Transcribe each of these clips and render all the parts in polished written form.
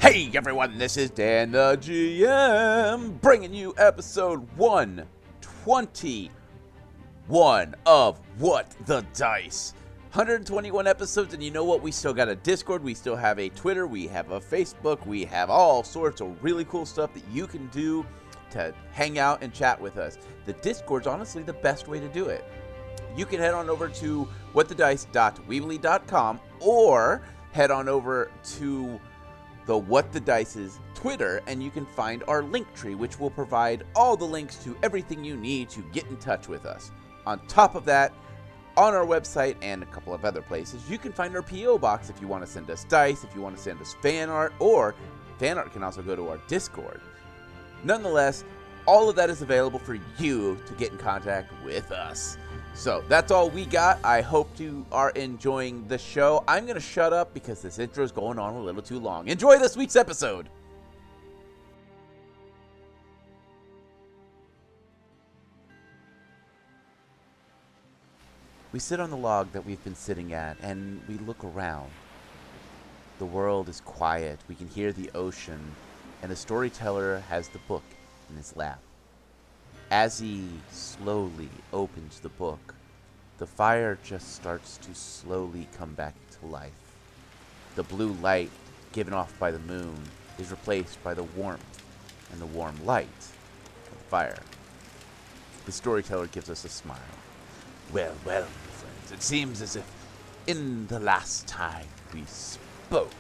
Hey everyone, this is Dan the GM, bringing you episode 121 of What the Dice. 121 episodes, and you know what? We still got a Discord, we still have a Twitter, we have a Facebook, we have all sorts of really cool stuff that you can do to hang out and chat with us. The Discord's honestly the best way to do it. You can head on over to whatthedice.weebly.com or head on over to the What the Dice's Twitter, and you can find our link tree, which will provide all the links to everything you need to get in touch with us. On top of that, on our website and a couple of other places, you can find our P.O. box if you want to send us dice, if you want to send us fan art, or fan art can also go to our Discord. Nonetheless, all of that is available for you to get in contact with us. So that's all we got. I hope you are enjoying the show. I'm going to shut up because this intro is going on a little too long. Enjoy this week's episode. We sit on the log that we've been sitting at and we look around. The world is quiet. We can hear the ocean, and the storyteller has the book in his lap. As he slowly opens the book, the fire just starts to slowly come back to life. The blue light given off by the moon is replaced by the warmth and the warm light of the fire. The storyteller gives us a smile. Well, my friends, it seems as if in the last time we spoke,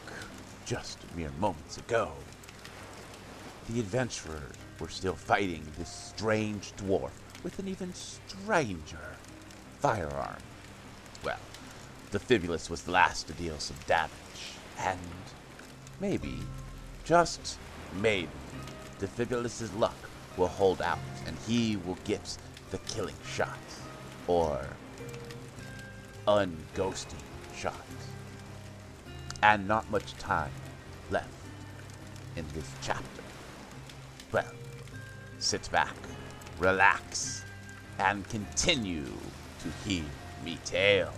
just mere moments ago, the adventurers were still fighting this strange dwarf with an even stranger firearm. Well, the Fibulus was the last to deal some damage, and maybe, just maybe, the Fibulus's luck will hold out and he will get the killing shot, or unghosting shot. And not much time left in this chapter. Well, sit back, relax, and continue to hear me tale.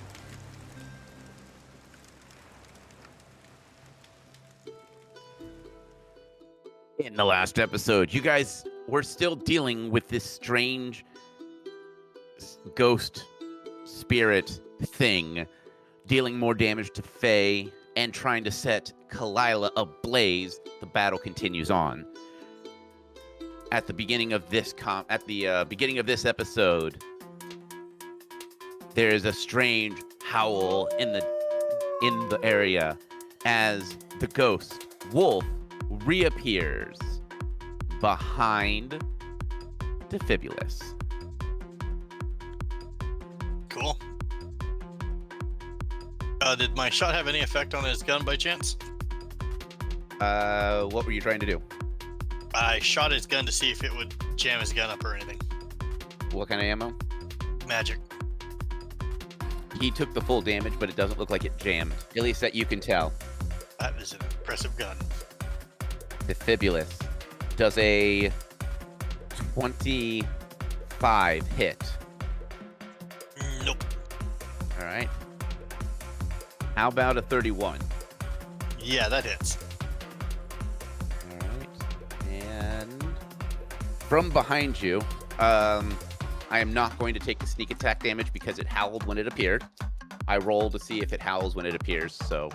In the last episode, you guys were still dealing with this strange ghost spirit thing, dealing more damage to Phae and trying to set Kalila ablaze. The battle continues on. At the beginning of this beginning of this episode, there is a strange howl in the area as the ghost wolf reappears behind the Fibulus. Cool. Did my shot have any effect on his gun by chance? What were you trying to do? I shot his gun to see if it would jam his gun up or anything. What kind of ammo? Magic. He took the full damage, but it doesn't look like it jammed. At least that you can tell. That is an impressive gun. The Fibulus does a 25 hit. Nope. All right. How about a 31? Yeah, that hits. All right. And from behind you, I am not going to take the sneak attack damage because it howled when it appeared. I roll to see if it howls when it appears. So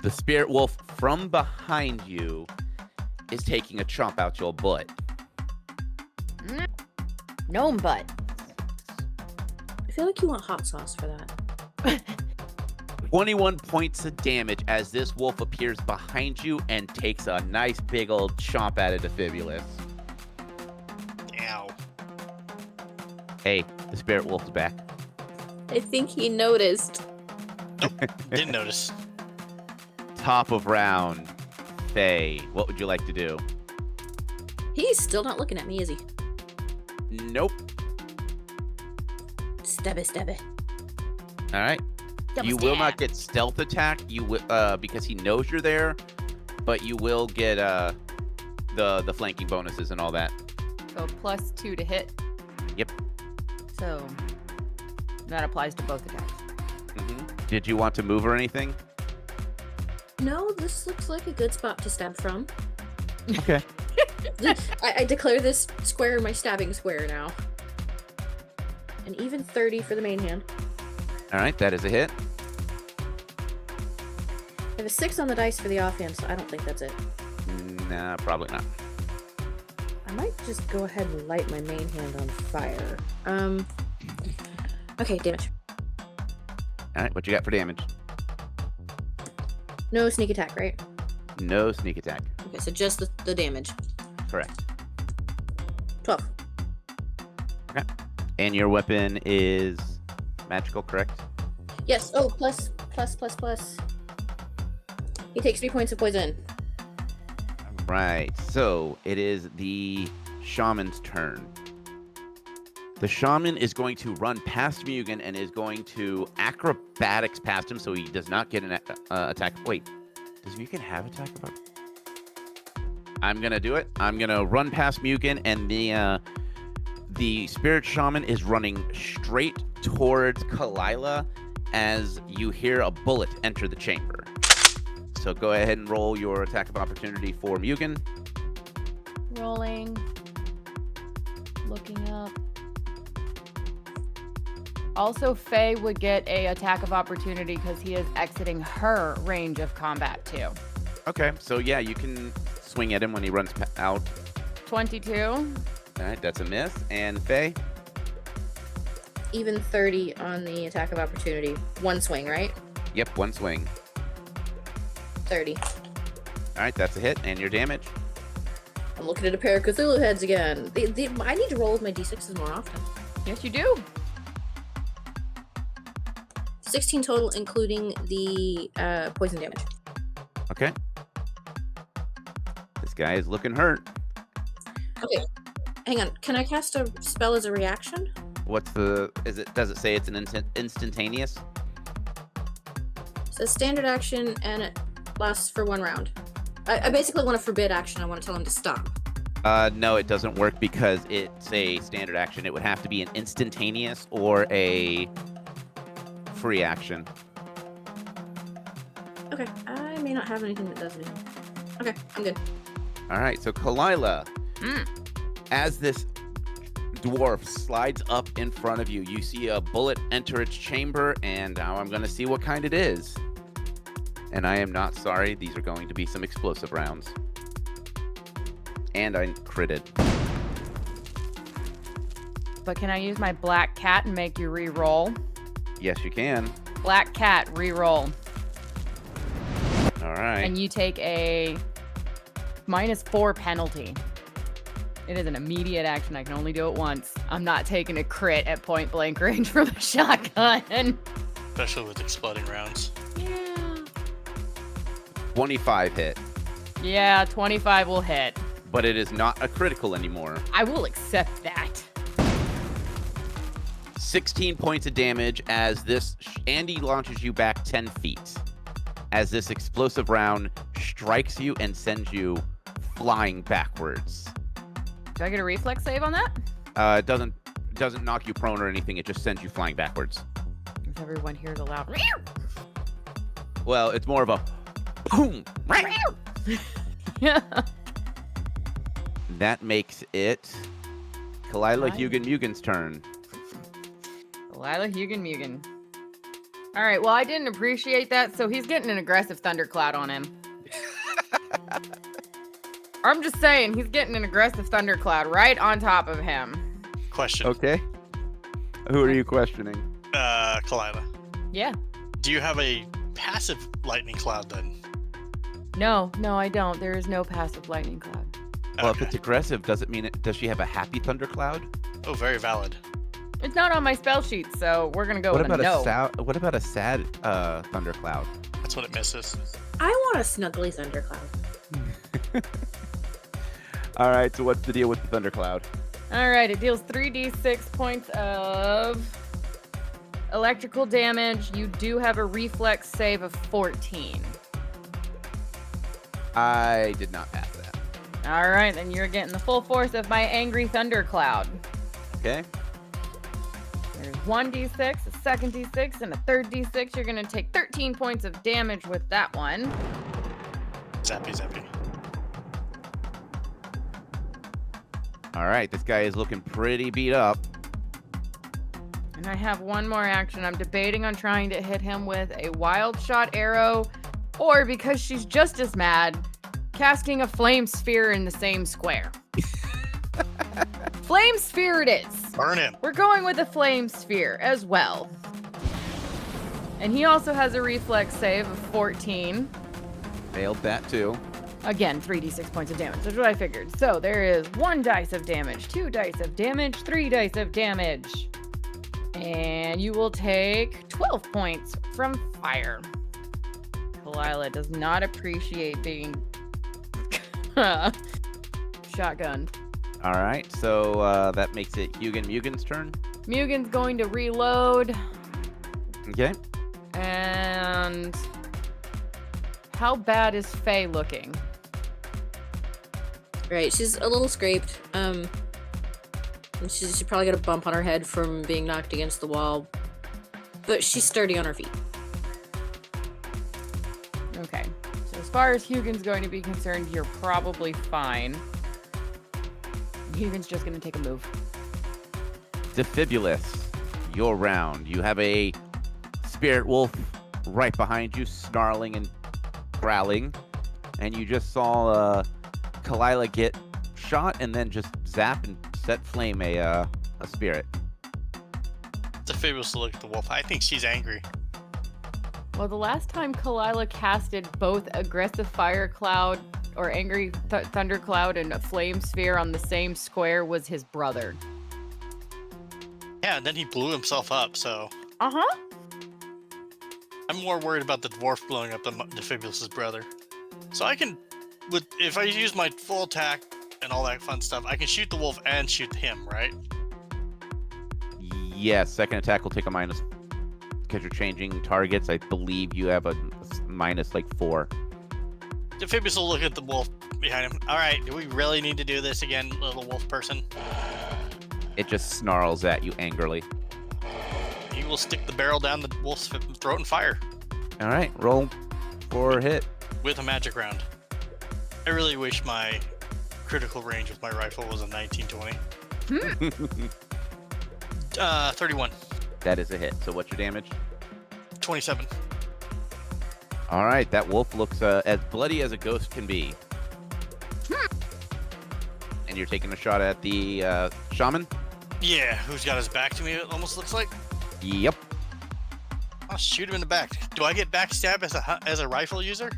the spirit wolf from behind you is taking a chomp out your butt. Gnome butt. I feel like you want hot sauce for that. 21 points of damage as this wolf appears behind you and takes a nice big old chomp at it, Fibulus. Ow. Hey, the spirit wolf's back. I think he noticed. Didn't notice. Top of round, Phae. What would you like to do? He's still not looking at me, is he? Nope. Stab it. All right. Double You will stab. not get stealth attack. You will, because he knows you're there, but you will get the flanking bonuses and all that. So +2 to hit. Yep. So that applies to both attacks. Did you want to move or anything? No, this looks like a good spot to stab from. Okay. I declare this square my stabbing square now. An even 30 for the main hand. All right, that is a hit. I have a 6 on the dice for the offhand, so I don't think that's it. Nah, probably not. I might just go ahead and light my main hand on fire. Okay, damage. All right, what you got for damage? No sneak attack, right? No sneak attack. Okay, so just the damage. Correct. 12. Okay. And your weapon is magical, correct? Yes. Oh, plus. He takes 3 points of poison. Right. So it is the shaman's turn. The shaman is going to run past Mugen and is going to acrobatics past him, so he does not get an attack. Wait, does Mugen have attack? I'm gonna do it. I'm gonna run past Mugen, and the spirit shaman is running straight towards Kalila as you hear a bullet enter the chamber. So go ahead and roll your attack of opportunity for Mugen. Rolling. Looking up. Also, Phae would get a attack of opportunity because he is exiting her range of combat too. Okay, so yeah, you can swing at him when he runs out. 22. All right, that's a miss. And Phae? Even 30 on the attack of opportunity. One swing, right? Yep, one swing. 30. All right, that's a hit. And your damage? I'm looking at a pair of Cthulhu heads again. I need to roll with my d6s more often. Yes, you do. 16 total, including the poison damage. Okay. This guy is looking hurt. Okay, hang on. Can I cast a spell as a reaction? What's the... Does it say it's an instantaneous? It says standard action, and it lasts for 1 round. I basically want to forbid action. I want to tell him to stop. No, it doesn't work because it's a standard action. It would have to be an instantaneous or a free action. Okay, I may not have anything that does anything. Okay, I'm good. All right, so Kalila, as this dwarf slides up in front of you, you see a bullet enter its chamber, and now I'm going to see what kind it is. And I am not sorry, these are going to be some explosive rounds. And I critted. But can I use my black cat and make you re-roll? Yes, you can. Black cat, re-roll. All right. And you take a -4 penalty. It is an immediate action. I can only do it once. I'm not taking a crit at point blank range from a shotgun. Especially with exploding rounds. Yeah. 25 hit, Yeah, 25 will hit. but it is not a critical anymore. I will accept that. 16 points of damage as this Andy launches you back 10 feet. As this explosive round strikes you and sends you flying backwards. Do I get a reflex save on that? It doesn't knock you prone or anything. It just sends you flying backwards. If everyone hears a loud Well, it's more of a boom. yeah. That makes it Kalila Fine. Hugan Mugen's turn. Lila Mugen. All right, well, I didn't appreciate that, so he's getting an aggressive thundercloud on him. I'm just saying, he's getting an aggressive thundercloud right on top of him. Question. Okay. Who are you questioning? Kalila. Yeah. Do you have a passive lightning cloud then? No, I don't. There is no passive lightning cloud. Well, if Okay. it's aggressive, does it mean does she have a happy thundercloud? Oh, very valid. It's not on my spell sheet, so we're gonna go What with about a no. what about a sad thundercloud? That's when it misses. I want a snuggly thundercloud. All right, so what's the deal with the thundercloud? All right, it deals 3d6 points of electrical damage. You do have a reflex save of 14. I did not pass that. All right, then you're getting the full force of my angry thundercloud. Okay. There's one d6, a second d6, and a third d6. You're gonna take 13 points of damage with that one. Zappy, zappy. All right, this guy is looking pretty beat up. And I have one more action. I'm debating on trying to hit him with a wild shot arrow, or because she's just as mad, casting a flame sphere in the same square. Flame sphere it is. Burn him. We're going with a flame sphere as well. And he also has a reflex save of 14. Failed that too. Again, 3d6 points of damage. That's what I figured. So there is 1 dice of damage, 2 dice of damage, 3 dice of damage. And you will take 12 points from fire. Kalila does not appreciate being shotgunned. All right, so that makes it Mugen's turn. Mugen's going to reload. Okay. And how bad is Phae looking? Right, she's a little scraped. And she's probably got a bump on her head from being knocked against the wall. But she's sturdy on her feet. Okay. So as far as Hugin's going to be concerned, you're probably fine. Hugin's just going to take a move. Defibulous, your round. You have a spirit wolf right behind you, snarling and growling. And you just saw Kalila get shot and then just zap and set flame a spirit. It's a fabulous look at the wolf. I think she's angry. Well, the last time Kalila casted both aggressive fire cloud or angry thunder cloud and a flame sphere on the same square was his brother. Yeah, and then he blew himself up, so... Uh-huh. I'm more worried about the dwarf blowing up than Defibulous's brother. So I can... if I use my full attack and all that fun stuff, I can shoot the wolf and shoot him, right? Yes, second attack will take a minus because you're changing targets. I believe you have a minus like 4. Defibius will look at the wolf behind him. Alright, do we really need to do this again, little wolf person? It just snarls at you angrily. He will stick the barrel down the wolf's throat and fire. All right, roll for hit. With a magic round. I really wish my critical range with my rifle was a 19-20. 31. That is a hit. So what's your damage? 27. All right, that wolf looks as bloody as a ghost can be. And you're taking a shot at the shaman? Yeah, who's got his back to me, it almost looks like? Yep. I'll shoot him in the back. Do I get backstab as a rifle user?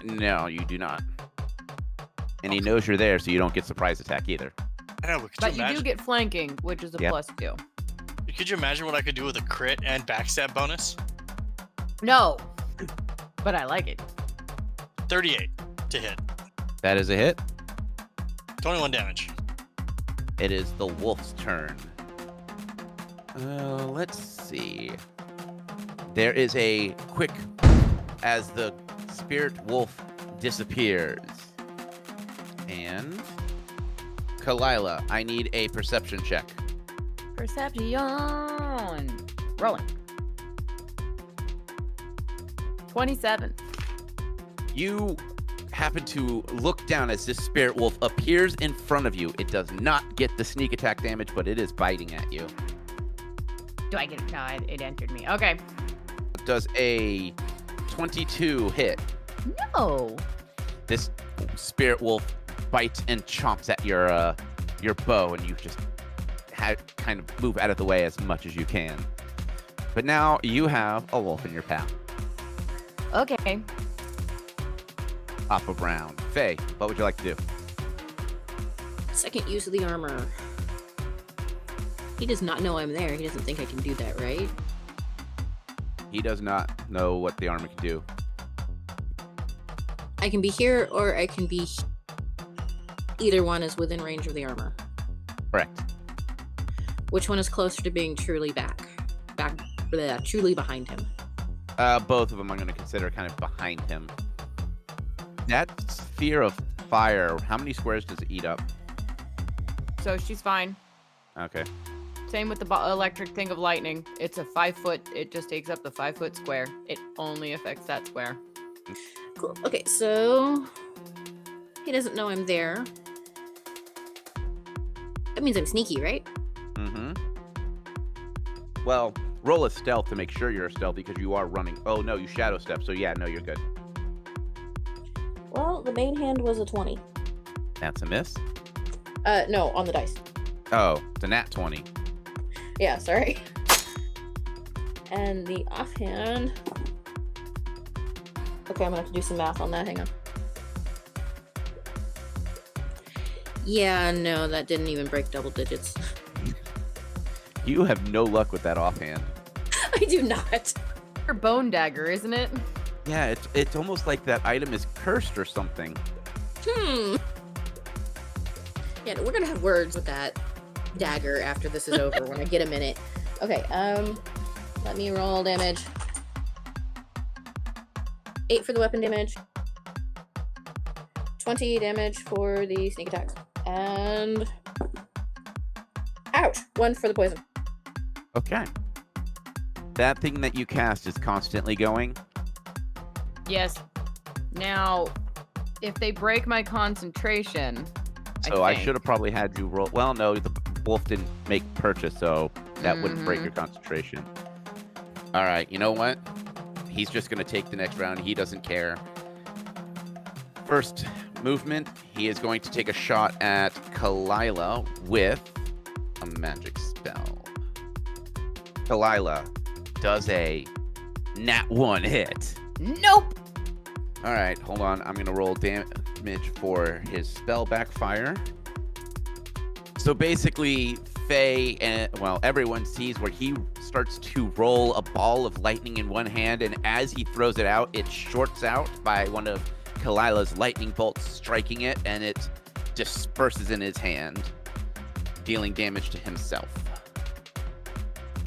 No, you do not. And he knows you're there, so you don't get surprise attack either. I know, but But you do get flanking, which is a Yep. +2. Could you imagine what I could do with a crit and backstab bonus? No. But I like it. 38 to hit. That is a hit. 21 damage. It is the wolf's turn. Let's see. There is a quick as the spirit wolf disappears. And Kalila, I need a perception check. Perception. Rolling. 27. You happen to look down as this spirit wolf appears in front of you. It does not get the sneak attack damage, but it is biting at you. Do I get it? No, it entered me. Okay. Does a 22 hit? No. This spirit wolf bites and chomps at your bow, and you just kind of move out of the way as much as you can. But now you have a wolf in your path. Okay. Top of round. Phae, what would you like to do? Second use of the armor. He does not know I'm there. He doesn't think I can do that, right? He does not know what the armor can do. I can be here or I can be... Either one is within range of the armor. Correct. Which one is closer to being truly truly behind him? Both of them I'm going to consider kind of behind him. That sphere of fire. How many squares does it eat up? So she's fine. Okay. Same with the electric thing of lightning. It's a 5 foot. It just takes up the 5 foot square. It only affects that square. Cool. Okay, so he doesn't know I'm there. That means I'm sneaky, right? Mm-hmm. Well, roll a stealth to make sure you're stealthy because you are running. Oh, no, you shadow step. So, yeah, no, you're good. Well, the main hand was a 20. That's a miss. No, on the dice. Oh, it's a nat 20. Yeah, sorry. And the offhand. Okay, I'm gonna have to do some math on that. Hang on. Yeah, no, that didn't even break double digits. You have no luck with that offhand. I do not. Your bone dagger, isn't it? Yeah, it's almost like that item is cursed or something. Yeah, no, we're gonna have words with that dagger after this is over when I get a minute. Okay, let me roll damage. 8 for the weapon damage. 20 damage for the sneak attacks. And ouch! 1 for the poison. Okay. That thing that you cast is constantly going. Yes. Now, if they break my concentration, So I should have probably had you roll. Well, no, the wolf didn't make purchase, so that wouldn't break your concentration. All right, you know what? He's just going to take the next round. He doesn't care. First movement, he is going to take a shot at Kalila with a magic spell. Kalila does a nat 1 hit. Nope. All right, hold on. I'm going to roll damage for his spell backfire. So basically, Phae and, well, everyone sees where he starts to roll a ball of lightning in one hand, and as he throws it out, it shorts out by one of Kalila's lightning bolts striking it, and it disperses in his hand, dealing damage to himself.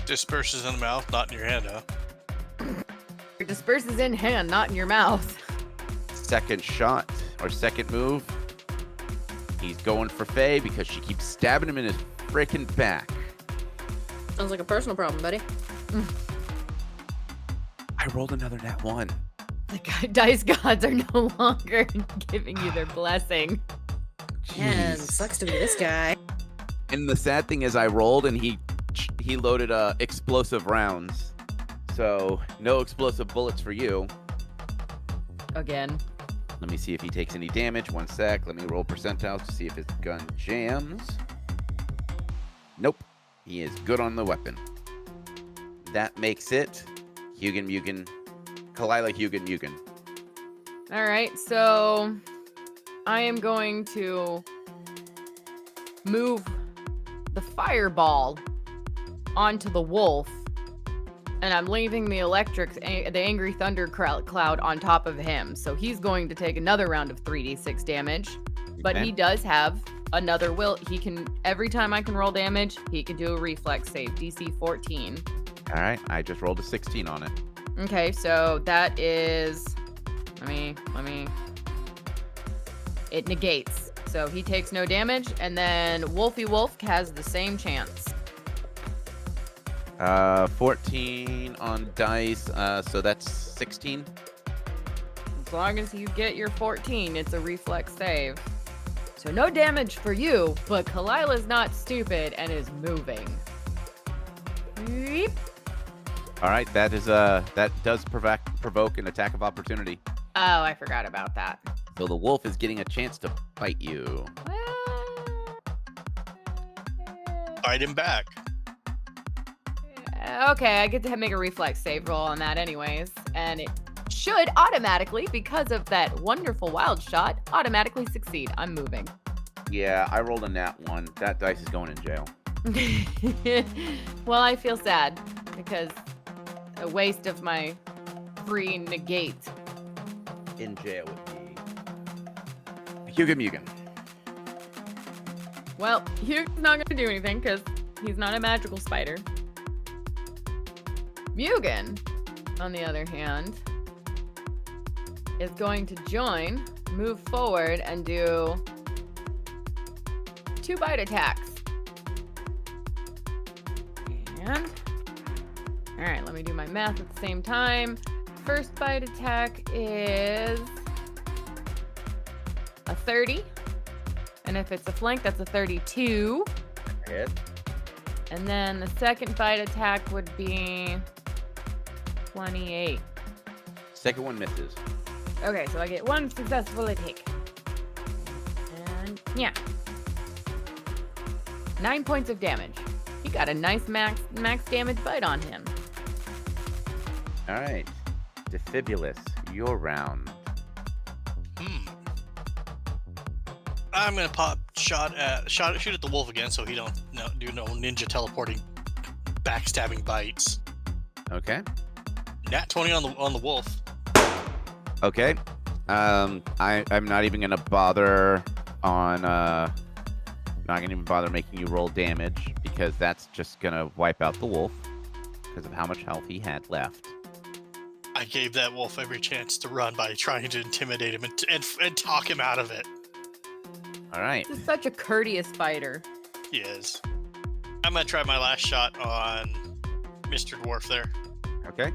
Disperses in the mouth, not in your hand, huh? It disperses in hand, not in your mouth. Second shot, or second move, he's going for Phae because she keeps stabbing him in his freaking back. Sounds like a personal problem, buddy. I rolled another nat 1. The dice gods are no longer giving you their blessing. Man, Jeez. sucks to be this guy. And the sad thing is I rolled and he loaded explosive rounds. So no explosive bullets for you. Again. Let me see if he takes any damage. 1 sec. Let me roll percentiles to see if his gun jams. Nope. He is good on the weapon. That makes it Hugin Mugen. Kalila Hugin Mugen. All right, so I am going to move the fireball onto the wolf, and I'm leaving the the angry thunder cloud on top of him. So he's going to take another round of 3d6 damage, but Okay. he does have another will. He can, every time I can roll damage, he can do a reflex save, DC 14. All right. I just rolled a 16 on it. Okay, so that is, let me, it negates. So he takes no damage, and then Wolfie Wolf has the same chance. 14 on dice. So that's 16. As long as you get your 14, it's a reflex save. So no damage for you, but Kalila's not stupid and is moving. Beep. All right. That is that does provoke an attack of opportunity. Oh, I forgot about that. So the wolf is getting a chance to bite you. Bite him back. Okay, I get to make a reflex save roll on that anyways, and it should automatically, because of that wonderful wild shot, automatically succeed. I'm moving. Yeah, I rolled a nat 1. That dice is going in jail. Well, I feel sad because a waste of my free negate. In jail with me. Hugin Mugen. Well, Hugh's not going to do anything because he's not a magical spider. Mugen, on the other hand, is going to join move forward and do 2 bite attacks. And all right, let me do my math at the same time. First bite attack is a 30. And if it's a flank, that's a 32. Hit. And then the second bite attack would be 28. Second one misses. Okay, so I get 1 successful attack. And yeah. 9 points of damage. He got a nice max damage bite on him. All right. Defibulus, your round. I'm gonna shoot at the wolf again, so he don't do no ninja teleporting, backstabbing bites. Okay. Nat 20 on the wolf. Okay. I'm not even gonna bother on not gonna even bother making you roll damage because that's just gonna wipe out the wolf because of how much health he had left. I gave that wolf every chance to run by trying to intimidate him and talk him out of it. All right. He's such a courteous fighter. He is. I'm gonna try my last shot on Mr. Dwarf there. Okay.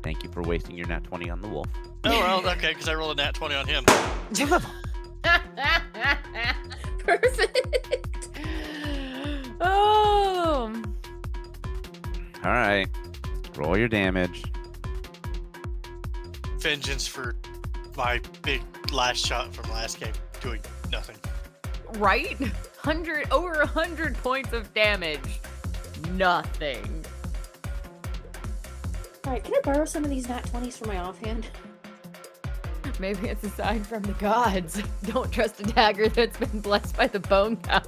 Thank you for wasting your nat 20 on the wolf. Oh well, okay, because I rolled a nat 20 on him. Perfect. Oh. All right. Roll your damage. Vengeance for my big last shot from last game, doing nothing. Right? Over 100 points of damage. Nothing. Alright, can I borrow some of these nat 20s for my offhand? Maybe it's a sign from the gods. Don't trust a dagger that's been blessed by the bone god.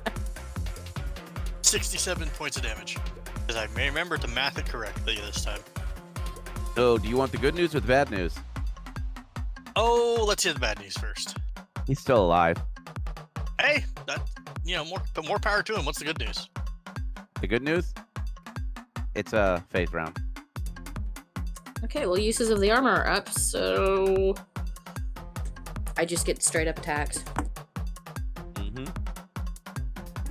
67 points of damage. Because I may remember to math it correctly this time. So, do you want the good news or the bad news? Oh, let's hear the bad news first. He's still alive. Hey, more power to him. What's the good news? The good news? It's a phase round. Okay, well, uses of the armor are up, so I just get straight up attacked. Mm-hmm.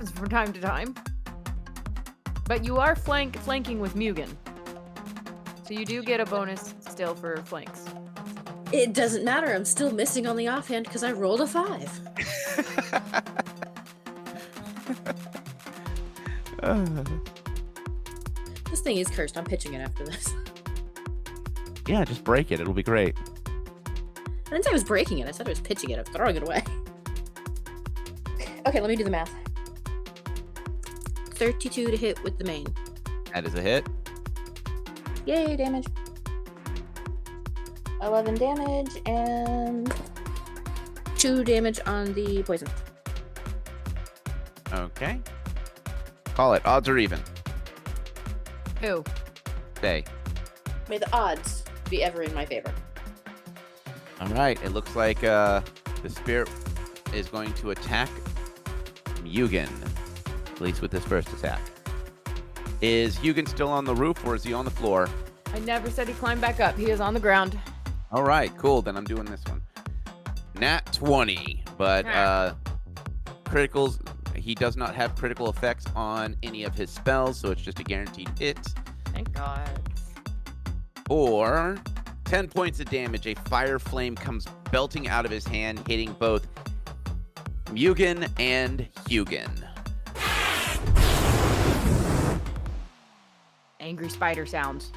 It's from time to time. But you are flanking with Mugen. So you do get a bonus still for flanks. It doesn't matter. I'm still missing on the offhand because I rolled a 5. This thing is cursed. I'm pitching it after this. Yeah, just break it. It'll be great. I didn't say I was breaking it. I said I was pitching it. I'm throwing it away. Okay, let me do the math. 32 to hit with the main. That is a hit. Yay, damage. 11 damage and 2 damage on the poison. Okay. Call it. Odds or even. Who? Day. May the odds be ever in my favor. All right. It looks like the spirit is going to attack Mugen. At least with this first attack. Is Mugen still on the roof or is he on the floor? I never said he climbed back up. He is on the ground. All right. Cool. Then I'm doing this one. Nat 20. But criticals. He does not have critical effects on any of his spells, so it's just a guaranteed hit. Thank God. Or 10 points of damage. A fire flame comes belting out of his hand, hitting both Mugen and Hugin. Angry spider sounds.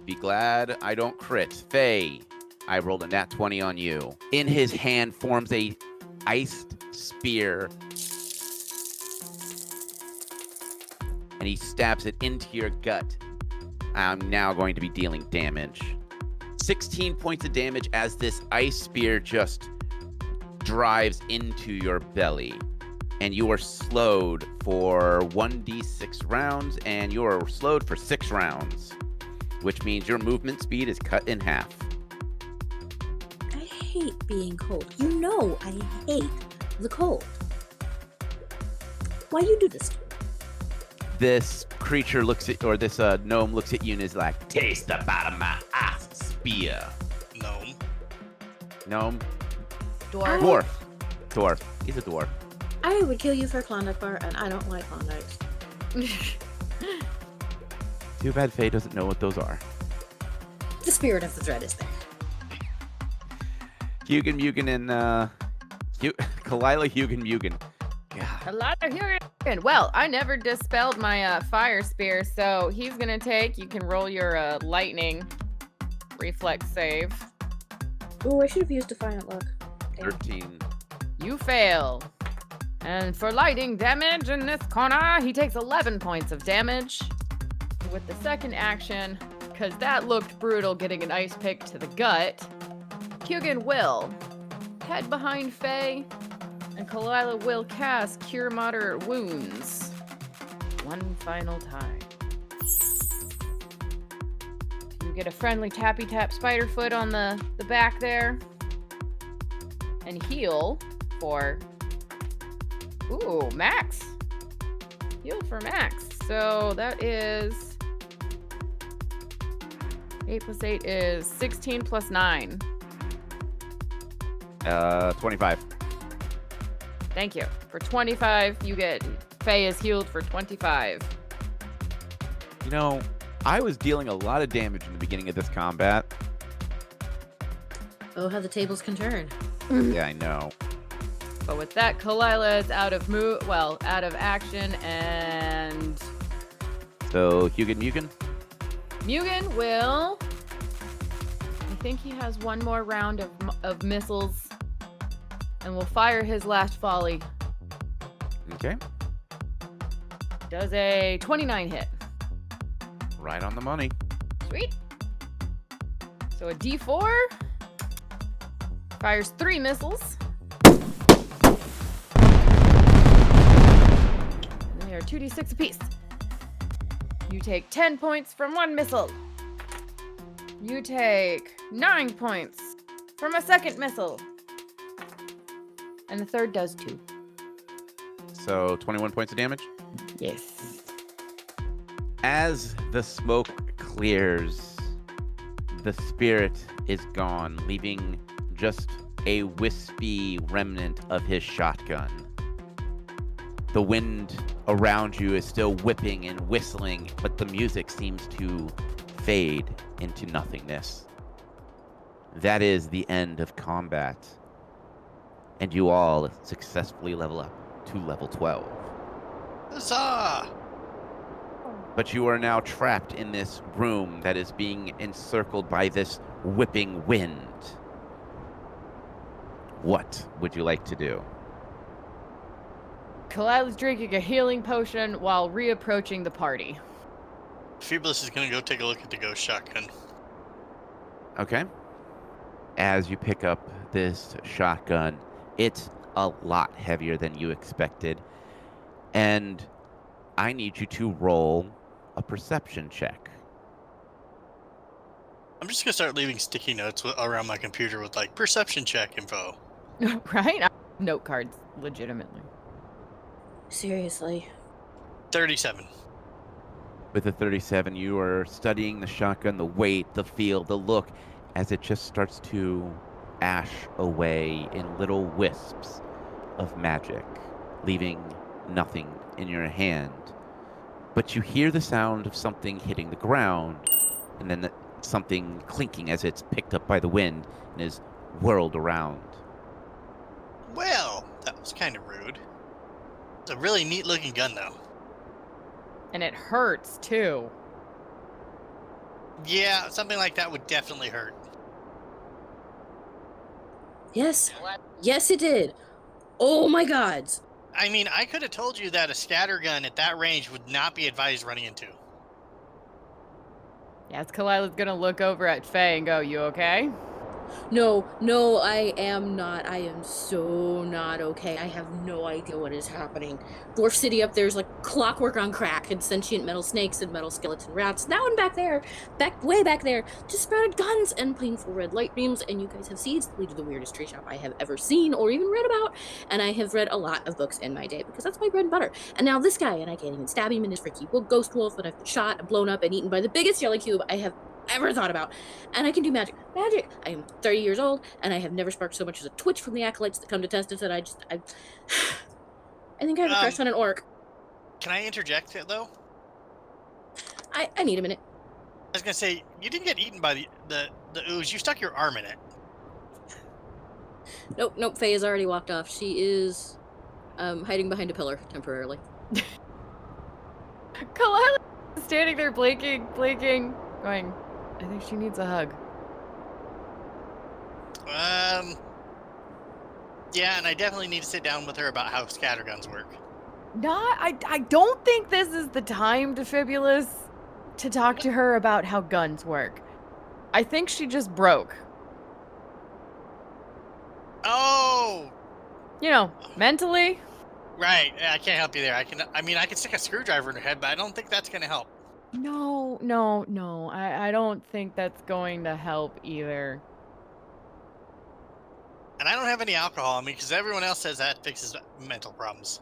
Be glad I don't crit. Phae, I rolled a nat 20 on you. In his hand forms a iced spear. And he stabs it into your gut. I'm now going to be dealing damage. 16 points of damage as this ice spear just drives into your belly. And you are slowed for 1d6 rounds, and you are slowed for 6 rounds, which means your movement speed is cut in half. I hate being cold. You know I hate the cold. Why you do this to me? This creature looks at, or this gnome looks at you and is like, taste the bottom of my ice spear. Gnome. Gnome, Dwarf. Dwarf. He's a dwarf. I would kill you for a Klondike bar, and I don't like Klondikes. Too bad Phae doesn't know what those are. The spirit of the thread is there. Hugin Mugen and Kalila Hugin Mugen. God. A lot of Hugin. Well, I never dispelled my fire spear, so he's gonna take. You can roll your lightning reflex save. Oh, I should have used Defiant Luck. Damn. 13. You fail. And for lightning damage in this corner, he takes 11 points of damage. With the second action, because that looked brutal, getting an ice pick to the gut, Hugin will head behind Phae, and Kalila will cast Cure Moderate Wounds. One final time. You get a friendly tappy tap spider foot on the back there. And heal for... Ooh, max. Heal for max. So that is... 8 plus 8 is 16 plus 9. 25. Thank you. For 25, you get... Phae is healed for 25. You know, I was dealing a lot of damage in the beginning of this combat. Oh, how the tables can turn. Yeah, I know. But with that, Kalila is out of action, and So, Hugin Mugen? Mugen will... I think he has one more round of missiles, and will fire his last volley. Okay. Does a 29 hit. Right on the money. Sweet. So a D4 fires 3 missiles. They are 2d6 apiece. You take 10 points from one missile. You take 9 points from a second missile. And the third does 2. So, 21 points of damage. Yes. As the smoke clears, the spirit is gone, leaving just a wispy remnant of his shotgun. The wind around you is still whipping and whistling, but the music seems to fade into nothingness. That is the end of combat, and you all successfully level up to level 12. Huzzah! But you are now trapped in this room that is being encircled by this whipping wind. What would you like to do? Kalila's drinking a healing potion while reapproaching the party. Phoebus is gonna go take a look at the ghost shotgun. Okay. As you pick up this shotgun, it's a lot heavier than you expected. And I need you to roll a perception check. I'm just gonna start leaving sticky notes around my computer with like perception check info. Right? Note cards, legitimately. Seriously. 37. With a 37, you are studying the shotgun, the weight, the feel, the look, as it just starts to ash away in little wisps of magic, leaving nothing in your hand. But you hear the sound of something hitting the ground, and then something clinking as it's picked up by the wind and is whirled around. Well, that was kind of rude. It's a really neat looking gun though. And it hurts, too. Yeah, something like that would definitely hurt. Yes. Yes, it did. Oh my gods. I mean, I could have told you that a scatter gun at that range would not be advised running into. Yes, Kalila's gonna look over at Phae and go, "You okay?" No, I am not. I am so not okay. I have no idea what is happening. Dwarf City up there's like clockwork on crack, and sentient metal snakes and metal skeleton rats. Now and back there, way back there, just sprouted guns and painful red light beams, and you guys have seeds that lead to the weirdest tree shop I have ever seen or even read about. And I have read a lot of books in my day because that's my bread and butter. And now this guy, and I can't even stab him in his freaky ghost wolf, and I've been shot and blown up and eaten by the biggest jelly cube I have ever thought about. And I can do magic. Magic! I am 30 years old, and I have never sparked so much as a twitch from the acolytes that come to test us that I think I have a crush on an orc. Can I interject it, though? I need a minute. I was gonna say, you didn't get eaten by the ooze. You stuck your arm in it. Nope, Phae has already walked off. She is hiding behind a pillar temporarily. Kalila is standing there blinking, going, I think she needs a hug. Yeah, and I definitely need to sit down with her about how scatterguns work. I don't think this is the time, Defibulous, to talk to her about how guns work. I think she just broke. Oh! You know, mentally. Right, yeah, I can't help you there. I can stick a screwdriver in her head, but I don't think that's gonna help. No. I don't think that's going to help either. And I don't have any alcohol on me because everyone else says that fixes mental problems.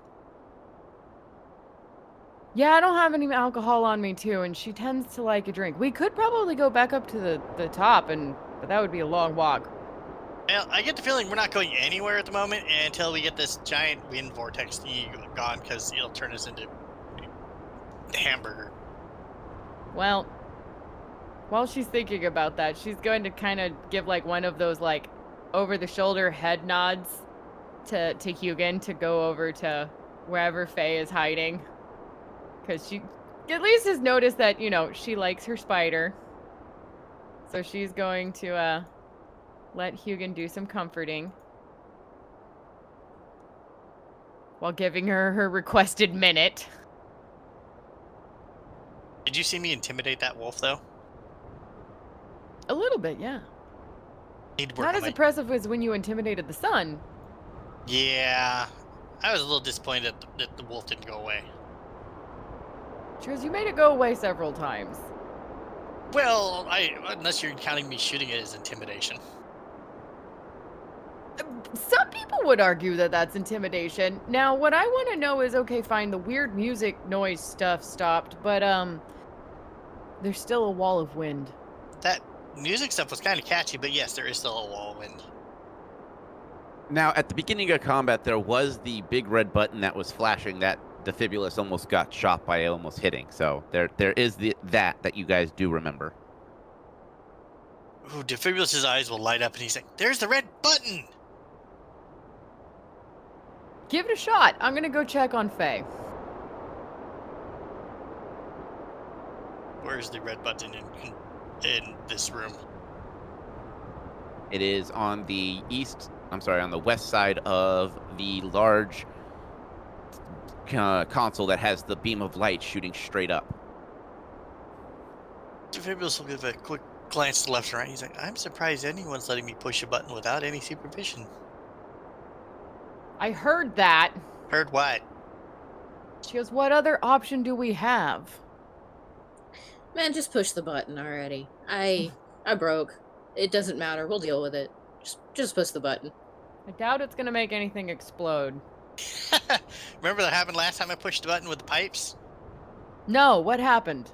Yeah, I don't have any alcohol on me too, and she tends to like a drink. We could probably go back up to the top, but that would be a long walk. Well, I get the feeling we're not going anywhere at the moment until we get this giant wind vortex thingy gone, because it'll turn us into hamburger. Well, while she's thinking about that, she's going to kind of give like one of those like over-the-shoulder head nods to Hugin to go over to wherever Phae is hiding. Because she at least has noticed that, you know, she likes her spider. So she's going to let Hugin do some comforting. While giving her her requested minute. Did you see me intimidate that wolf, though? A little bit, yeah. Need to work Not on as my... impressive as when you intimidated the sun. Yeah. I was a little disappointed that the wolf didn't go away. Because you made it go away several times. Well, unless you're counting me shooting it as intimidation. Some people would argue that that's intimidation. Now, what I want to know is, okay, fine, the weird music noise stuff stopped, but, there's still a wall of wind. That music stuff was kind of catchy, but yes, there is still a wall of wind. Now, at the beginning of combat, there was the big red button that was flashing that Defibulous almost got shot by almost hitting. So there is that you guys do remember. Ooh, Defibulous's eyes will light up, and he's like, "There's the red button!" Give it a shot. I'm gonna go check on Phae. Where's the red button in this room? It is on the on the west side of the large console that has the beam of light shooting straight up. Defibulous will give a quick glance to the left and right. He's like, "I'm surprised anyone's letting me push a button without any supervision." I heard that. Heard what? She goes, what other option do we have? Man, just push the button already. I broke. It doesn't matter. We'll deal with it. Just push the button. I doubt it's gonna make anything explode. Remember that happened last time I pushed the button with the pipes? No, what happened?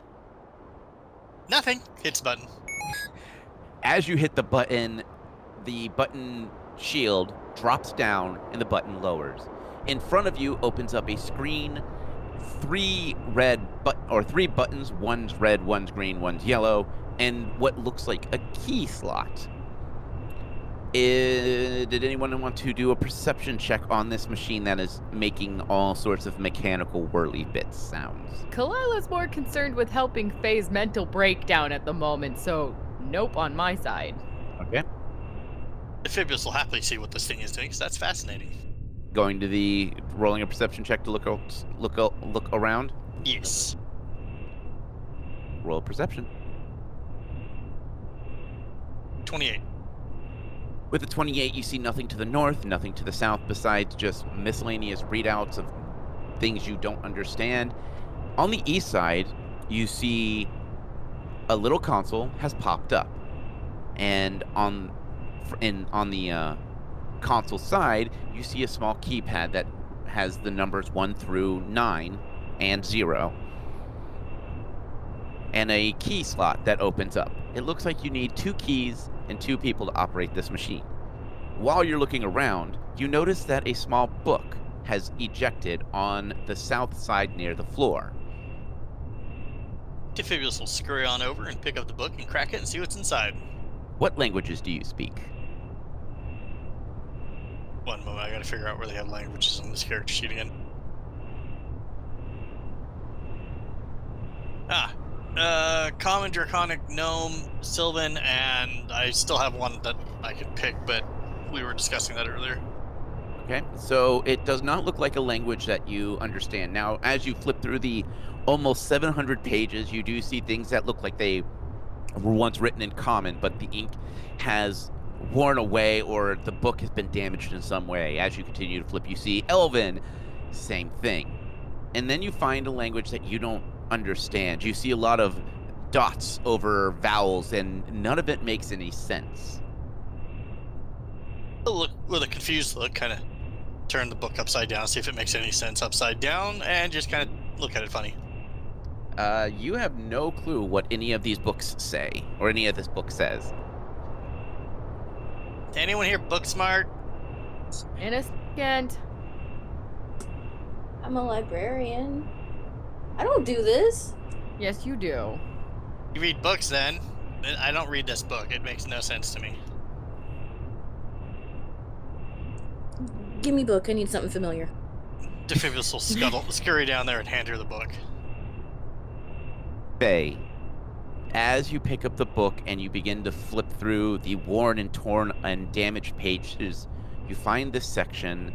Nothing. Hits the button. As you hit the button shield drops down and the button lowers. In front of you opens up a screen. Three buttons. One's red, one's green, one's yellow, and what looks like a key slot. Did anyone want to do a perception check on this machine that is making all sorts of mechanical whirly bits sounds? Kalila's more concerned with helping Phae's mental breakdown at the moment, so nope on my side. Okay. Defibulous will happily see what this thing is doing, because that's fascinating. Going to the rolling a perception check to look around. Yes. Roll a perception. 28. With a 28, you see nothing to the north, nothing to the south, besides just miscellaneous readouts of things you don't understand. On the east side, you see a little console has popped up, and on the console side, you see a small keypad that has the numbers 1 through 9 and 0, and a key slot that opens up. it looks like you need 2 keys and 2 people to operate this machine. While you're looking around, you notice that a small book has ejected on the south side near the floor. Defibulous will scurry on over and pick up the book and crack it and see what's inside. What languages do you speak? One moment, I gotta figure out where they have languages on this character sheet again. Common, Draconic, Gnome, Sylvan, and I still have one that I could pick, but we were discussing that earlier. Okay, so it does not look like a language that you understand. Now, as you flip through the almost 700 pages, you do see things that look like they were once written in Common, but the ink has worn away or the book has been damaged in some way. As you continue to flip, you see Elven, same thing. And then you find a language that you don't understand. You see a lot of dots over vowels, and none of it makes any sense. I'll look with a confused look, kind of turn the book upside down, see if it makes any sense upside down, and just kind of look at it funny. You have no clue what any of these books say, or any of this book says. Anyone here book smart? In a second. I'm a librarian. I don't do this. Yes, you do. You read books then? I don't read this book. It makes no sense to me. Give me book. I need something familiar. Defibulous will scurry down there and hand her the book. Phae, as you pick up the book and you begin to flip through the worn and torn and damaged pages, you find this section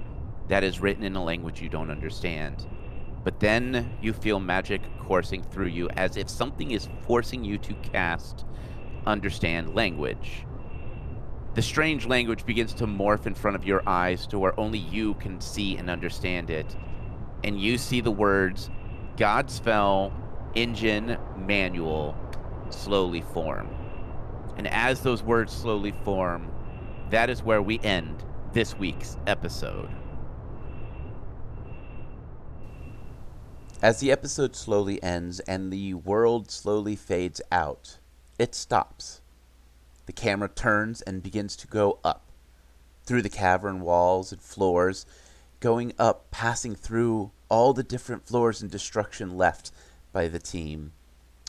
that is written in a language you don't understand. But then you feel magic coursing through you as if something is forcing you to cast understand language. The strange language begins to morph in front of your eyes to where only you can see and understand it. And you see the words Godspell, Engine, Manual slowly form. And as those words slowly form, that is where we end this week's episode. As the episode slowly ends and the world slowly fades out, it stops. The camera turns and begins to go up, through the cavern walls and floors, going up, passing through all the different floors and destruction left by the team,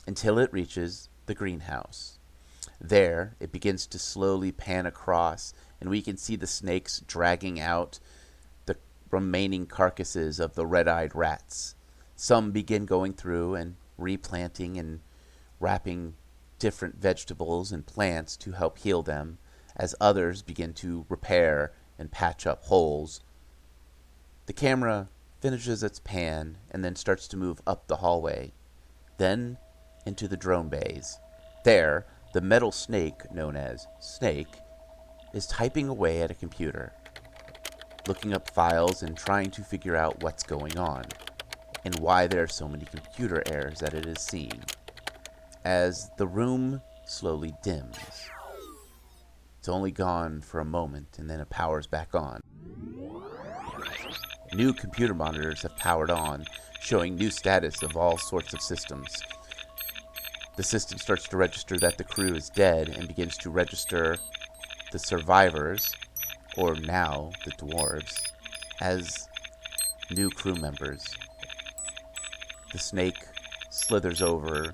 until it reaches the greenhouse. There, it begins to slowly pan across, and we can see the snakes dragging out the remaining carcasses of the red-eyed rats. Some begin going through and replanting and wrapping different vegetables and plants to help heal them, as others begin to repair and patch up holes. The camera finishes its pan and then starts to move up the hallway, then into the drone bays. There, the metal snake, known as Snake, is typing away at a computer, looking up files and trying to figure out what's going on, and why there are so many computer errors that it is seeing. As the room slowly dims. It's only gone for a moment, and then it powers back on. New computer monitors have powered on, showing new status of all sorts of systems. The system starts to register that the crew is dead and begins to register the survivors, or now the dwarves, as new crew members. The snake slithers over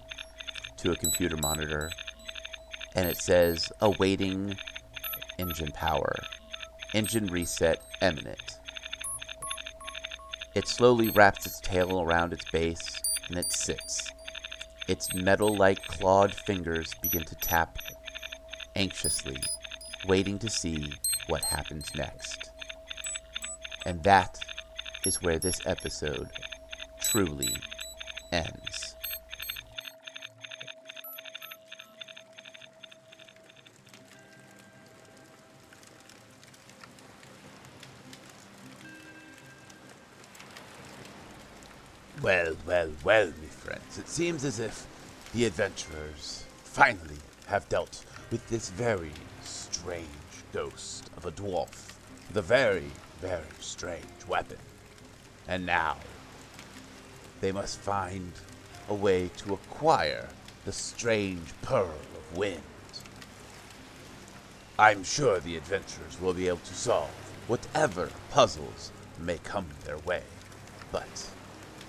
to a computer monitor, and it says, awaiting engine power. Engine reset imminent. It slowly wraps its tail around its base, and it sits. Its metal-like clawed fingers begin to tap anxiously, waiting to see what happens next. And that is where this episode truly ends. Well, well, me friends. It seems as if the adventurers finally have dealt with this very strange ghost of a dwarf with a very, very strange weapon. And now, they must find a way to acquire the strange pearl of wind. I'm sure the adventurers will be able to solve whatever puzzles may come their way. But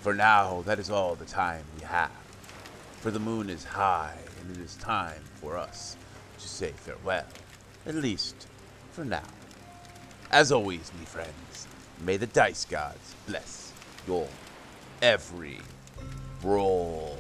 for now, that is all the time we have. For the moon is high, and it is time for us to say farewell. At least, for now. As always, me friends, may the dice gods bless your every roll.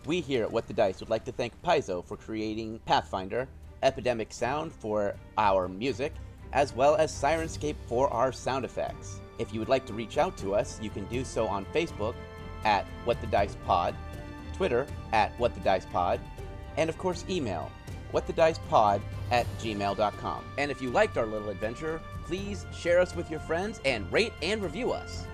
We here at What the Dice would like to thank Paizo for creating Pathfinder, Epidemic Sound for our music, as well as Sirenscape for our sound effects. If you would like to reach out to us, you can do so on Facebook at What the Dice Pod, Twitter at What the Dice Pod, and of course email whatthedicepod@gmail.com. And if you liked our little adventure, please share us with your friends and rate and review us.